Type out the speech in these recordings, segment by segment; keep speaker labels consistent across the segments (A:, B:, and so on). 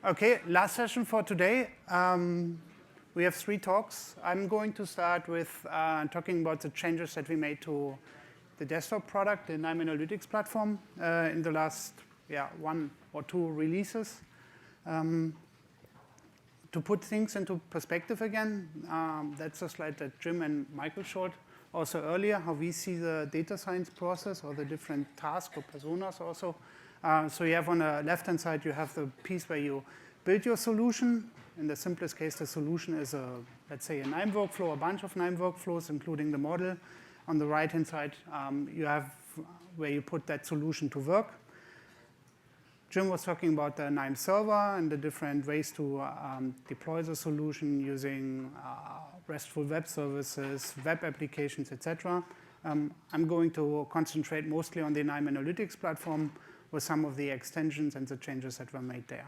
A: Okay, last session for today. We have 3 talks. I'm going to start with talking about the changes that we made to the desktop product, the KNIME Analytics platform, in the last 1 or 2 releases. To put things into perspective again, that's a slide that Jim and Michael showed also earlier, how we see the data science process or the different tasks or personas also. So you have on the left-hand side, you have the piece where you build your solution. In the simplest case, the solution is, let's say, a KNIME workflow, a bunch of KNIME workflows, including the model. On the right-hand side, you have where you put that solution to work. Jim was talking about the KNIME Server and the different ways to deploy the solution using RESTful web services, web applications, etc. I'm going to concentrate mostly on the KNIME Analytics platform with some of the extensions and the changes that were made there.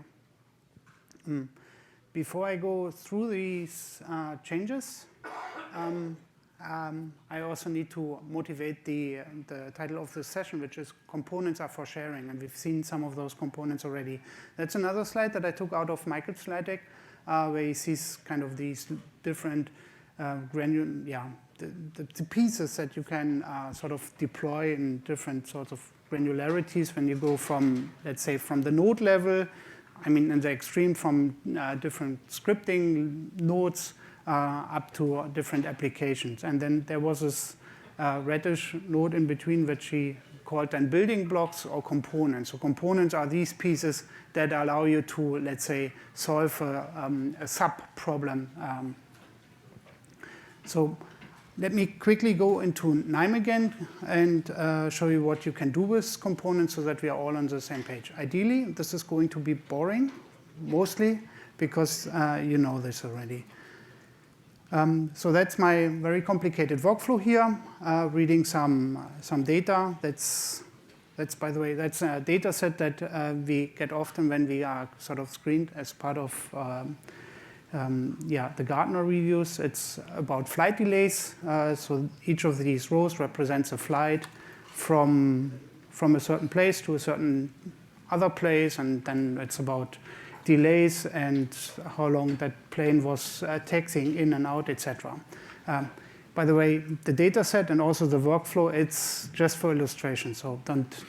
A: Before I go through these changes, I also need to motivate the title of this session, which is Components are for sharing, and we've seen some of those components already. That's another slide that I took out of Michael's slide deck, where he sees kind of these different the pieces that you can sort of deploy in different sorts of granularities when you go from, let's say, from the node level, I mean, in the extreme, from different scripting nodes up to different applications. And then there was this reddish node in between, which he called then building blocks or components. So components are these pieces that allow you to, let's say, solve a sub-problem. So let me quickly go into KNIME again and show you what you can do with components so that we are all on the same page. Ideally, this is going to be boring, mostly, because you know this already. So that's my very complicated workflow here, reading some data. That's by the way, that's a data set that we get often when we are sort of screened as part of the Gartner reviews. It's about flight delays. So each of these rows represents a flight from a certain place to a certain other place, and then it's about delays and how long that plane was taxiing in and out, etc. By the way, the data set and also the workflow, it's just for illustration, so don't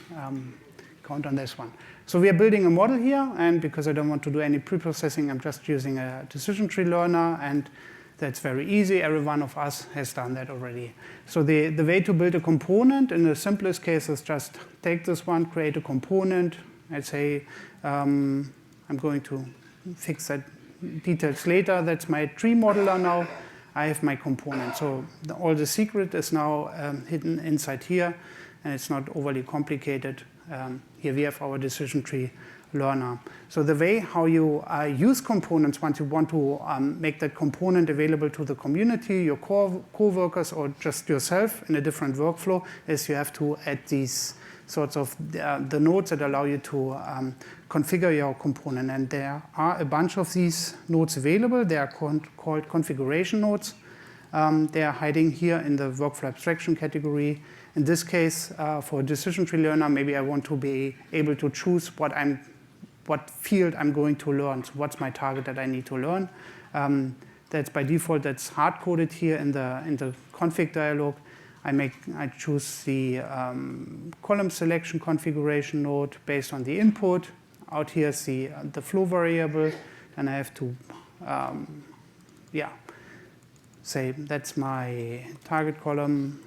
A: count on this one. So we are building a model here, and because I don't want to do any pre-processing, I'm just using a decision tree learner, and that's very easy. Every one of us has done that already. So the way to build a component in the simplest case is just take this one, create a component, and say, I'm going to fix that details later. That's my tree modeler now. I have my component. So all the secret is now hidden inside here, and it's not overly complicated. Here we have our decision tree learner. So the way how you use components once you want to make that component available to the community, your co-workers, or just yourself in a different workflow, is you have to add these sorts of the nodes that allow you to configure your component. And there are a bunch of these nodes available. They are called configuration nodes. They are hiding here in the workflow abstraction category. In this case, for a decision tree learner, maybe I want to be able to choose what field I'm going to learn. So what's my target that I need to learn? That's by default, that's hard-coded here in the config dialog. I choose the column selection configuration node based on the input. Out here is the flow variable, and I have to say that's my target column.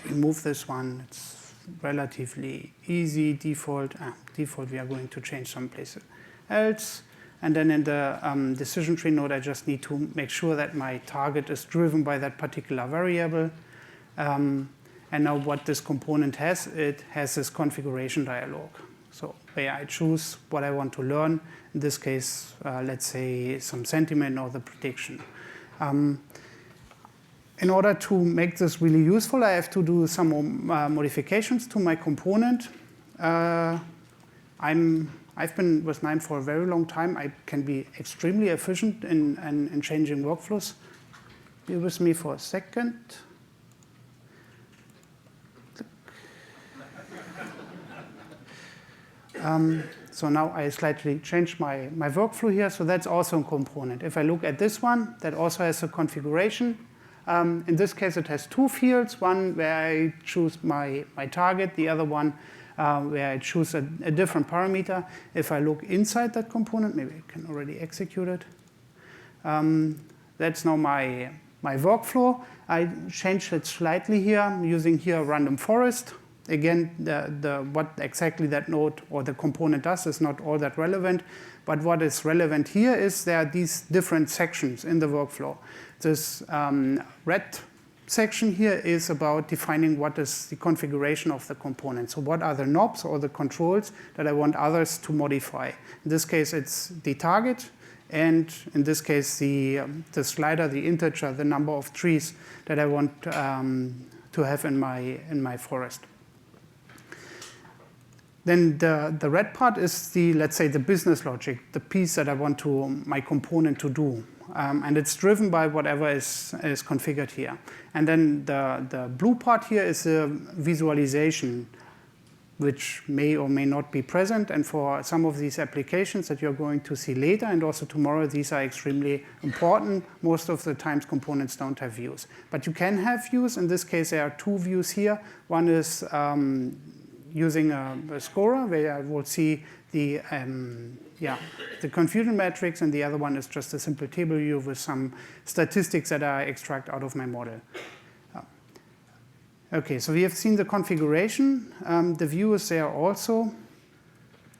A: Remove this one. It's relatively easy. Default we are going to change someplace else. And then in the decision tree node, I just need to make sure that my target is driven by that particular variable. And now what this component has, it has this configuration dialog. So where I choose what I want to learn. In this case, let's say some sentiment or the prediction. In order to make this really useful, I have to do some more modifications to my component. I've been with KNIME for a very long time. I can be extremely efficient in changing workflows. Be with me for a second. So now I slightly changed my workflow here. So that's also a component. If I look at this one, that also has a configuration. In this case, it has two fields, one where I choose my target, the other one where I choose a different parameter. If I look inside that component, maybe I can already execute it. That's now my workflow. I changed it slightly here. I'm using here random forest. Again, what exactly that node or the component does is not all that relevant. But what is relevant here is there are these different sections in the workflow. This red section here is about defining what is the configuration of the component. So what are the knobs or the controls that I want others to modify? In this case, it's the target. And in this case, the slider, the integer, the number of trees that I want to have in my forest. Then the red part is the, let's say, the business logic, the piece that I want my component to do. And it's driven by whatever is configured here. And then the blue part here is a visualization, which may or may not be present. And for some of these applications that you're going to see later and also tomorrow, these are extremely important. Most of the times, components don't have views. But you can have views. In this case, there are two views here. One is using a scorer, where I will see the confusion matrix, and the other one is just a simple table view with some statistics that I extract out of my model. Okay, so we have seen the configuration. The view is there also.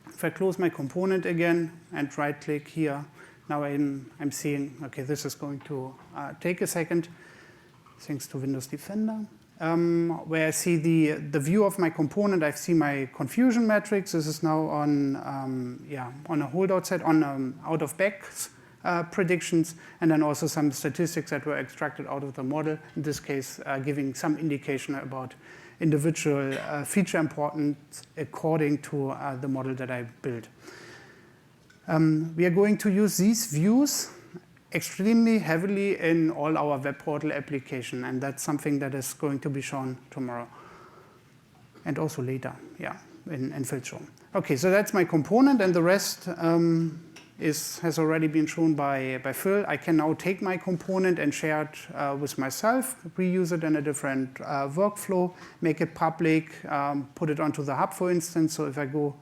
A: If I close my component again and right-click here, now I'm seeing, okay, this is going to take a second, thanks to Windows Defender. Where I see the view of my component, I see my confusion matrix. This is now on a holdout set, on out of backs predictions, and then also some statistics that were extracted out of the model. In this case, giving some indication about individual feature importance according to the model that I built. We are going to use these views extremely heavily in all our web portal application, and that's something that is going to be shown tomorrow and also later, in Phil's show. Okay, so that's my component, and the rest has already been shown by Phil. I can now take my component and share it with myself, reuse it in a different workflow, make it public, put it onto the hub, for instance. So if I go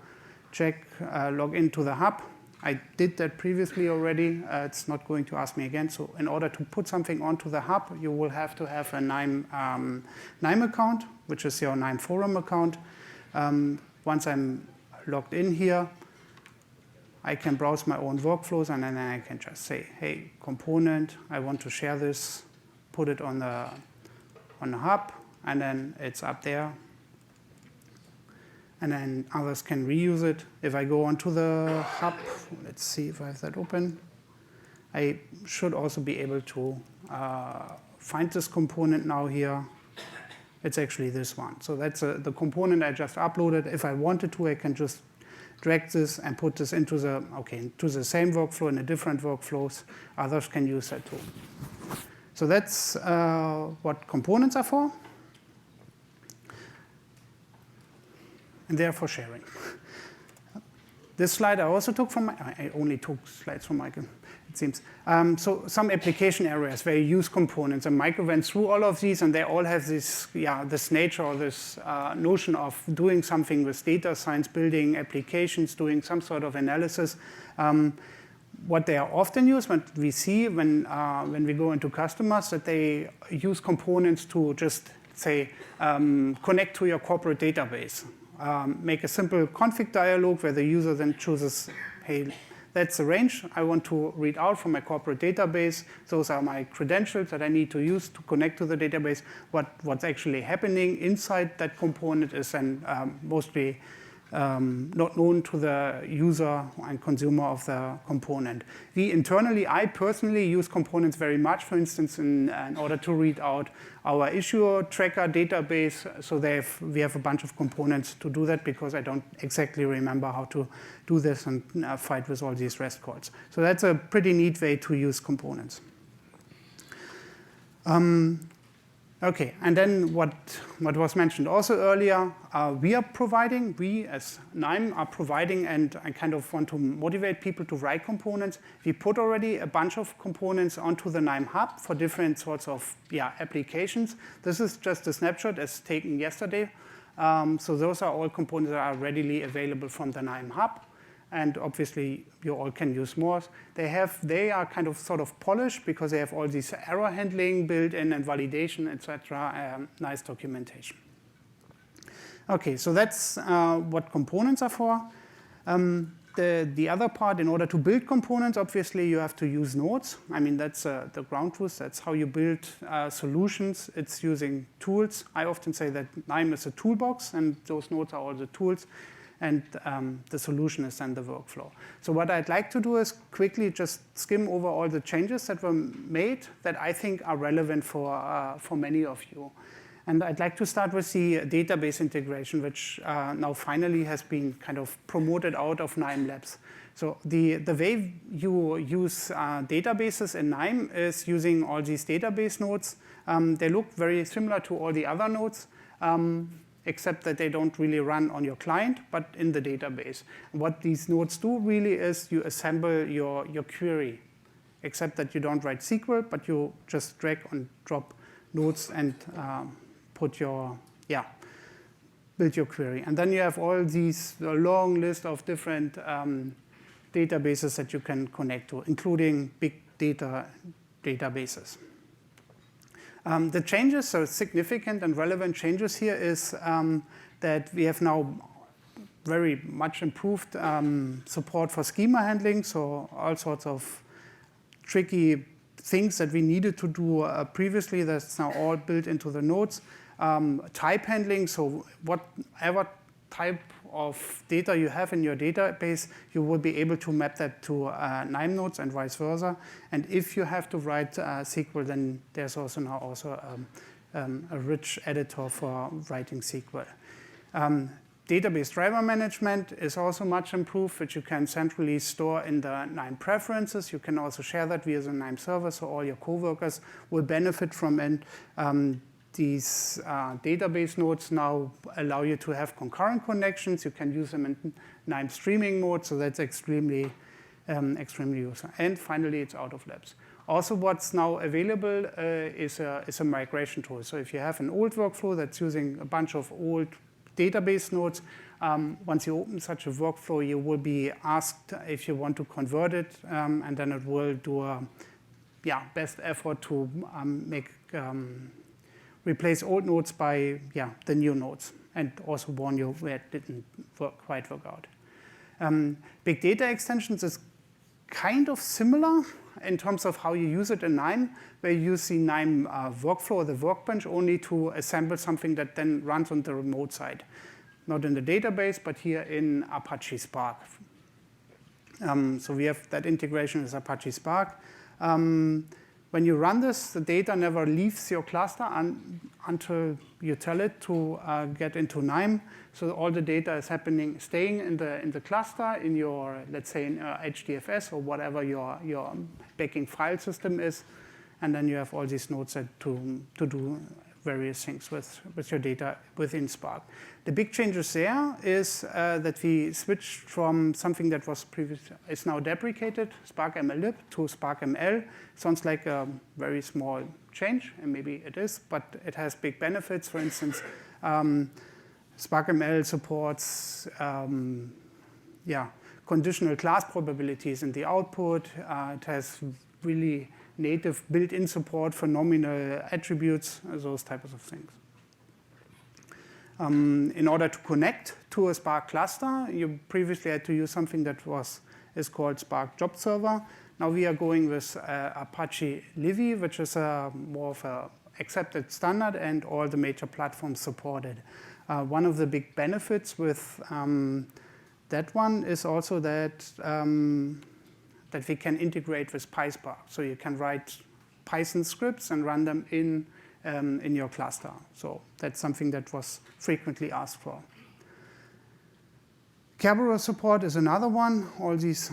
A: log into the hub, I did that previously already. It's not going to ask me again. So in order to put something onto the hub, you will have to have a KNIME account, which is your KNIME forum account. Once I'm logged in here, I can browse my own workflows, and then I can just say, hey, component, I want to share this, put it on the hub, and then it's up there. And then others can reuse it. If I go onto the hub, let's see if I have that open. I should also be able to find this component now here. It's actually this one. So that's the component I just uploaded. If I wanted to, I can just drag this and put this into the same workflow in a different workflows. Others can use that too. So that's what components are for. And they are for sharing. This slide I also took from I only took slides from Michael, it seems. So some application areas where you use components, and Michael went through all of these, and they all have this nature or this notion of doing something with data science, building applications, doing some sort of analysis. What they are often used, what we see when we go into customers, that they use components to just say connect to your corporate database. Make a simple config dialog where the user then chooses, hey, that's the range I want to read out from my corporate database. Those are my credentials that I need to use to connect to the database. What's actually happening inside that component is then mostly not known to the user and consumer of the component. I personally use components very much, for instance, in order to read out our issue tracker database. So we have a bunch of components to do that, because I don't exactly remember how to do this and fight with all these REST calls. So that's a pretty neat way to use components. Okay, and then what was mentioned also earlier, we as KNIME are providing, and I kind of want to motivate people to write components. We put already a bunch of components onto the KNIME Hub for different sorts of applications. This is just a snapshot as taken yesterday. So those are all components that are readily available from the KNIME Hub. And obviously, you all can use more. They are kind of sort of polished because they have all these error handling built in and validation, etc. Nice documentation. Okay, so that's what components are for. The other part, in order to build components, obviously, you have to use nodes. I mean, that's the ground truth. That's how you build solutions. It's using tools. I often say that KNIME is a toolbox, and those nodes are all the tools. And the solution is then the workflow. So what I'd like to do is quickly just skim over all the changes that were made that I think are relevant for many of you. And I'd like to start with the database integration, which now finally has been kind of promoted out of KNIME Labs. So the way you use databases in KNIME is using all these database nodes. They look very similar to all the other nodes. Except that they don't really run on your client, but in the database. What these nodes do really is you assemble your query, except that you don't write SQL, but you just drag and drop nodes and build your query. And then you have all these long list of different databases that you can connect to, including big data databases. The changes, so significant and relevant changes here is that we have now very much improved support for schema handling, so all sorts of tricky things that we needed to do previously, that's now all built into the nodes. Type handling, so whatever type of data you have in your database, you will be able to map that to KNIME nodes and vice versa. And if you have to write SQL, then there's also now a rich editor for writing SQL. Database driver management is also much improved, which you can centrally store in the KNIME preferences. You can also share that via the KNIME server, so all your coworkers will benefit from it. These database nodes now allow you to have concurrent connections. You can use them in KNIME streaming mode, so that's extremely useful. And finally, it's out of labs. Also, what's now available is a migration tool. So if you have an old workflow that's using a bunch of old database nodes, once you open such a workflow, you will be asked if you want to convert it, and then it will do a best effort to replace old nodes by the new nodes, and also warn you where it didn't quite work out. Big data extensions is kind of similar in terms of how you use it in KNIME, where you use the KNIME workflow or the workbench only to assemble something that then runs on the remote side. Not in the database, but here in Apache Spark. So we have that integration with Apache Spark. When you run this, the data never leaves your cluster until you tell it to get into KNIME. So all the data is staying in the cluster, in your, let's say, in HDFS or whatever your backing file system is. And then you have all these nodes to do various things with your data within Spark. The big changes there is that we switched from something that was is now deprecated, Spark MLlib, to Spark ML. Sounds like a very small change, and maybe it is, but it has big benefits. For instance, Spark ML supports conditional class probabilities in the output. It has really native built-in support for nominal attributes, those types of things. In order to connect to a Spark cluster, you previously had to use something that is called Spark Job Server. Now we are going with Apache Livy, which is more of an accepted standard, and all the major platforms supported. One of the big benefits with that one is also that we can integrate with PySpark. So you can write Python scripts and run them in your cluster. So that's something that was frequently asked for. Kerberos support is another one. All these,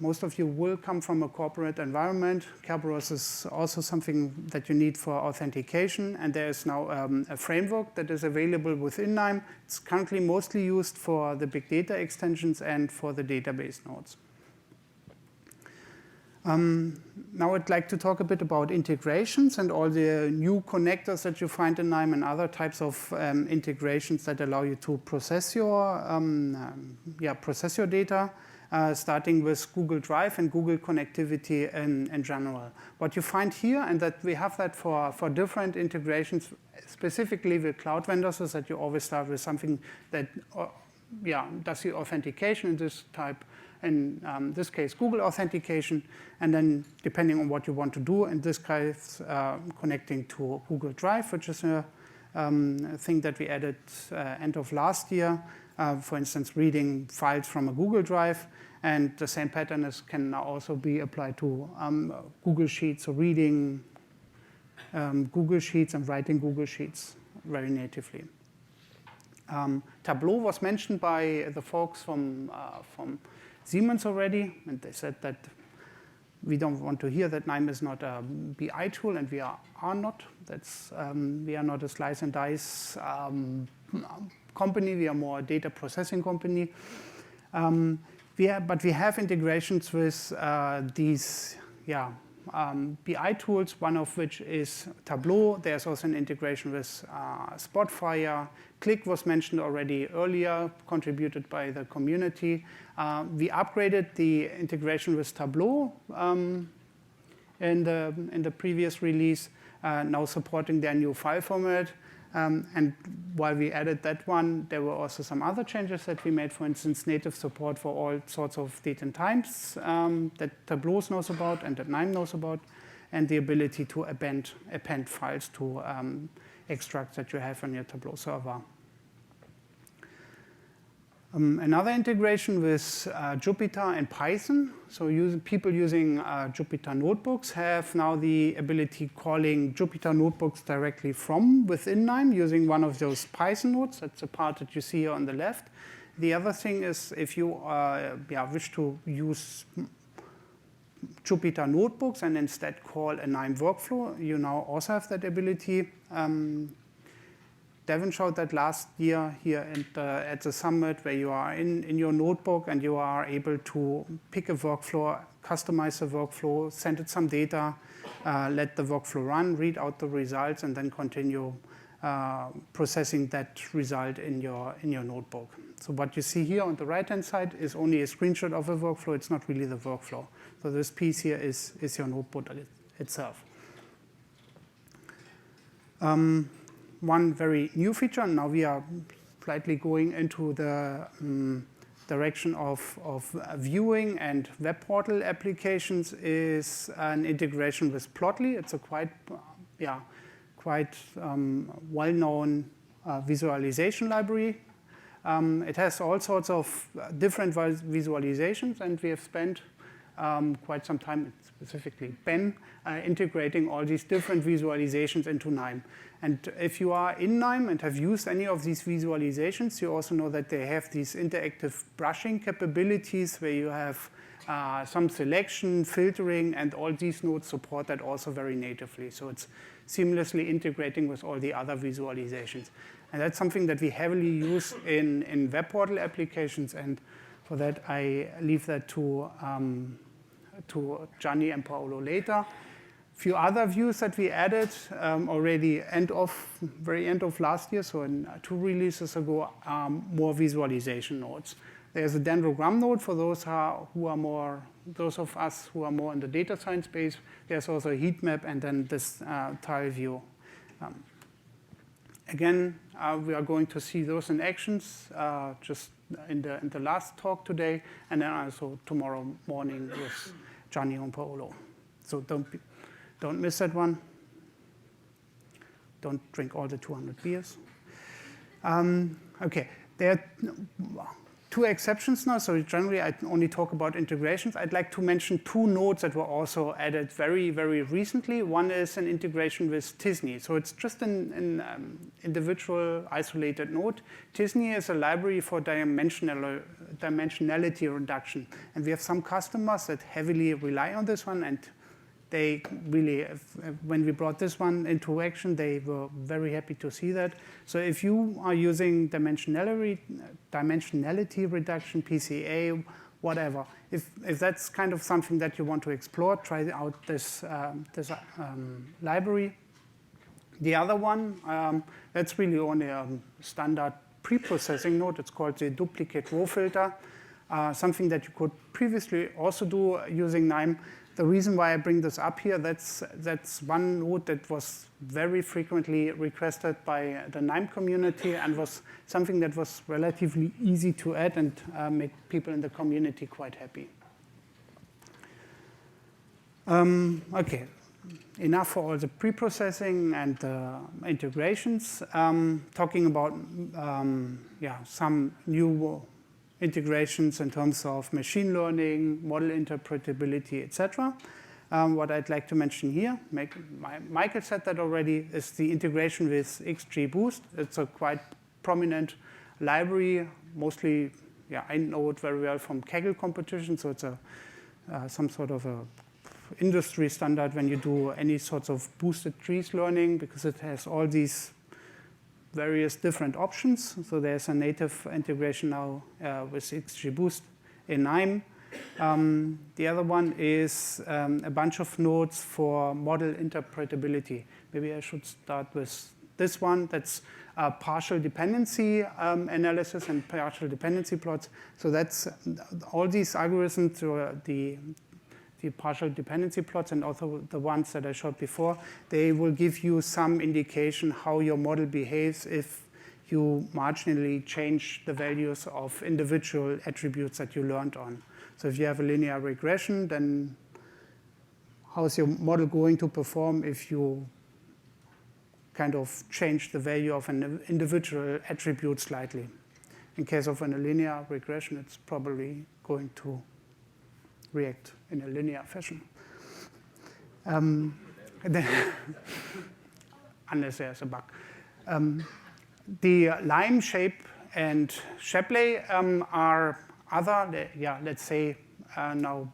A: most of you will come from a corporate environment. Kerberos is also something that you need for authentication, and there is now a framework that is available within KNIME. It's currently mostly used for the big data extensions and for the database nodes. Now I'd like to talk a bit about integrations and all the new connectors that you find in KNIME and other types of integrations that allow you to process your data, starting with Google Drive and Google connectivity in general. What you find here, and that we have that for different integrations, specifically with cloud vendors, is that you always start with something that does the authentication in this type. In this case, Google authentication, and then depending on what you want to do, in this case, connecting to Google Drive, which is a thing that we added end of last year. For instance, reading files from a Google Drive, and the same pattern can now also be applied to Google Sheets, so reading Google Sheets and writing Google Sheets very natively. Tableau was mentioned by the folks from Siemens already, and they said that we don't want to hear that KNIME is not a BI tool, and we are not. We are not a slice and dice company. We are more a data processing company. But we have integrations with these BI tools, one of which is Tableau. There's also an integration with Spotfire. Qlik was mentioned already earlier, contributed by the community. We upgraded the integration with Tableau in the previous release, now supporting their new file format. And while we added that one, there were also some other changes that we made. For instance, native support for all sorts of date and times that Tableau knows about and that KNIME knows about, and the ability to append files to extracts that you have on your Tableau server. Another integration with Jupyter and Python. So people using Jupyter notebooks have now the ability calling Jupyter notebooks directly from within KNIME using one of those Python nodes. That's the part that you see here on the left. The other thing is if you wish to use Jupyter notebooks and instead call a KNIME workflow, you now also have that ability. Devin showed that last year here at the summit, where you are in your notebook and you are able to pick a workflow, customize the workflow, send it some data, let the workflow run, read out the results, and then continue processing that result in your notebook. So what you see here on the right-hand side is only a screenshot of a workflow. It's not really the workflow. So this piece here is your notebook itself. One very new feature, and now we are slightly going into the direction of viewing and web portal applications, is an integration with Plotly. It's a quite well-known visualization library. It has all sorts of different visualizations, and we have spent quite some time, specifically Ben, integrating all these different visualizations into KNIME. And if you are in KNIME and have used any of these visualizations, you also know that they have these interactive brushing capabilities where you have some selection, filtering, and all these nodes support that also very natively. So it's seamlessly integrating with all the other visualizations. And that's something that we heavily use in web portal applications, and for that I leave that to Gianni and Paolo later. A few other views that we added already very end of last year, so in 2 releases ago, more visualization nodes. There's a dendrogram node for those of us who are more in the data science space. There's also a heat map, and then this tile view. Again, we are going to see those in actions just in the last talk today, and then also tomorrow morning with Gianni and Paolo. So don't miss that one. Don't drink all the 200 beers. Okay, there are two exceptions now. So generally, I only talk about integrations. I'd like to mention two nodes that were also added very, very recently. One is an integration with Tisney. So it's just an individual isolated node. Tisney is a library for dimensionality reduction. And we have some customers that heavily rely on this one. And they really, when we brought this one into action, they were very happy to see that. So if you are using dimensionality reduction, PCA, whatever, if that's kind of something that you want to explore, try out this library. The other one, that's really only a standard pre-processing node. It's called the duplicate row filter, something that you could previously also do using KNIME. The reason why I bring this up here, that's one node that was very frequently requested by the KNIME community and was something that was relatively easy to add and make people in the community quite happy. Okay, enough for all the pre-processing and integrations. Talking about some new integrations in terms of machine learning, model interpretability, etc. What I'd like to mention here, Michael said that already, is the integration with XGBoost. It's a quite prominent library, mostly, I know it very well from Kaggle competition, so it's some sort of a industry standard when you do any sorts of boosted trees learning, because it has all these various different options. So there's a native integration now with XGBoost in KNIME. The other one is a bunch of nodes for model interpretability. Maybe I should start with this one. That's partial dependency analysis and partial dependency plots. So that's all these algorithms, the partial dependency plots and also the ones that I showed before, they will give you some indication how your model behaves if you marginally change the values of individual attributes that you learned on. So if you have a linear regression, then how is your model going to perform if you kind of change the value of an individual attribute slightly? In case of a linear regression, it's probably going to react in a linear fashion. Unless there's a bug. The Lime, Shape, and Shapley are other, let's say now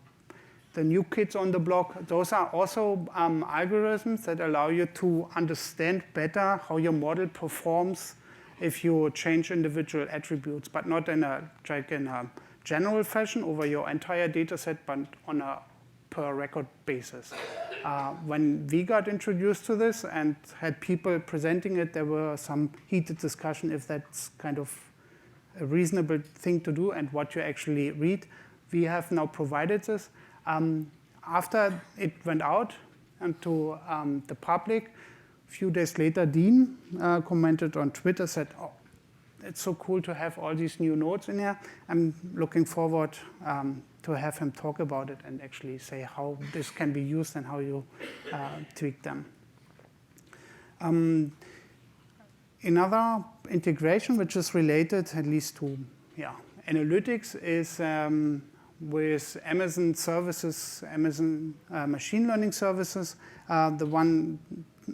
A: the new kids on the block. Those are also algorithms that allow you to understand better how your model performs if you change individual attributes, but not in a general fashion over your entire data set, but on a per record basis. When we got introduced to this and had people presenting it, there were some heated discussion if that's kind of a reasonable thing to do and what you actually read. We have now provided this. After it went out and to the public, a few days later, Dean commented on Twitter, said, "Oh, it's so cool to have all these new nodes in here. I'm looking forward to have him talk about it and actually say how this can be used and how you tweak them." Another integration which is related at least to analytics is with Amazon services, Amazon machine learning services. The one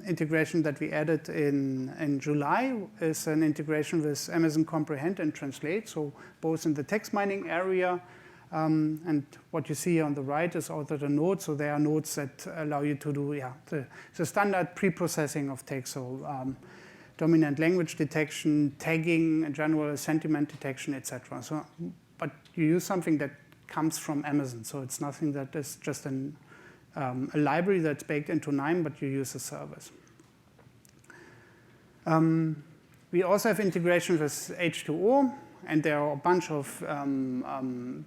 A: integration that we added in July is an integration with Amazon Comprehend and Translate, so both in the text mining area, and what you see on the right is also the nodes. So there are nodes that allow you to do the standard pre-processing of text, so dominant language detection, tagging, general sentiment detection, etc. So, but you use something that comes from Amazon, so it's nothing that is just a library that's baked into KNIME, but you use a service. We also have integration with H2O, and there are a bunch of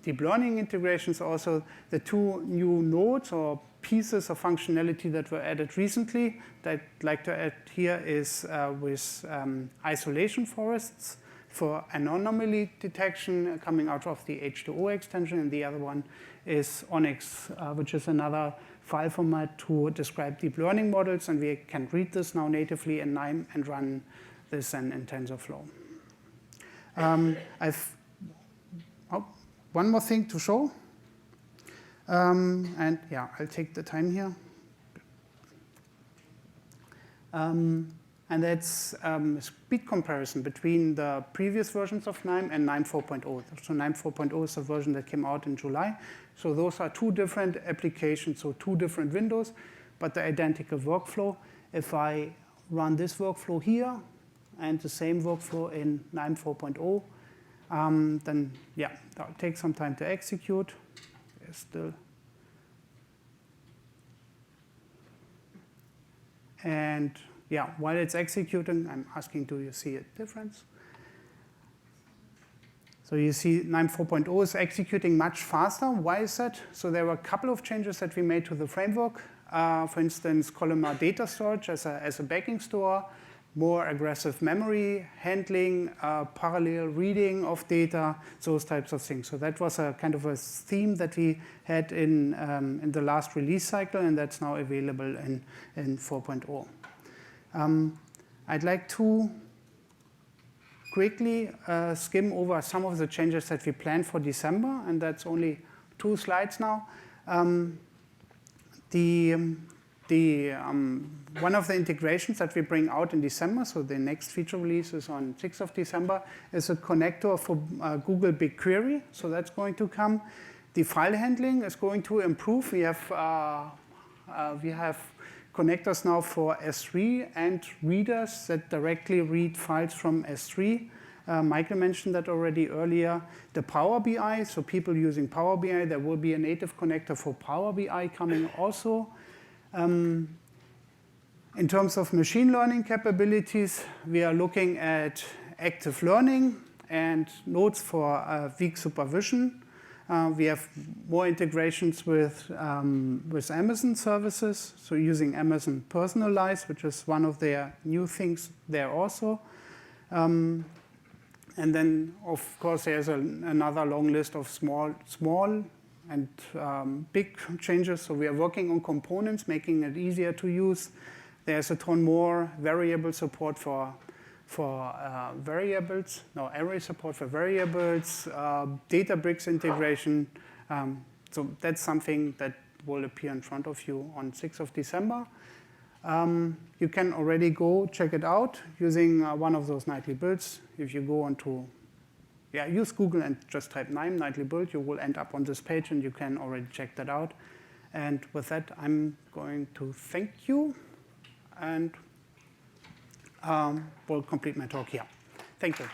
A: deep learning integrations also. The two new nodes or pieces of functionality that were added recently that I'd like to add here is with isolation forests for anomaly detection coming out of the H2O extension, and the other one is Onyx, which is another file format to describe deep learning models, and we can read this now natively in KNIME and run this in TensorFlow. I've one more thing to show. And yeah, I'll take the time here. And that's a speed comparison between the previous versions of KNIME and KNIME 4.0. So KNIME 4.0 is the version that came out in July. So those are two different applications, so two different windows, but the identical workflow. If I run this workflow here and the same workflow in KNIME 4.0, then yeah, that'll take some time to execute. There's still. And yeah, while it's executing, I'm asking, do you see a difference? So you see KNIME 4.0 is executing much faster. Why is that? So there were a couple of changes that we made to the framework. For instance, columnar data storage as a backing store, more aggressive memory handling, parallel reading of data, those types of things. So that was a kind of a theme that we had in the last release cycle, and that's now available in 4.0. I'd like to quickly skim over some of the changes that we planned for December, and that's only 2 slides now. One of the integrations that we bring out in December, so the next feature release is on 6th of December, is a connector for Google BigQuery. So that's going to come. The file handling is going to improve. We have connectors now for S3 and readers that directly read files from S3. Michael mentioned that already earlier. The Power BI, so people using Power BI, there will be a native connector for Power BI coming also. In terms of machine learning capabilities, we are looking at active learning and nodes for weak supervision. We have more integrations with Amazon services, so using Amazon Personalize, which is one of their new things there also. And then, of course, there's another long list of small and big changes. So we are working on components, making it easier to use. There's a ton more variable support for variables, array support for variables, Databricks integration. So that's something that will appear in front of you on 6th of December. You can already go check it out using one of those nightly builds. If you go onto, use Google and just type KNIME nightly build, you will end up on this page and you can already check that out. And with that, I'm going to thank you and will complete my talk here. Thank you.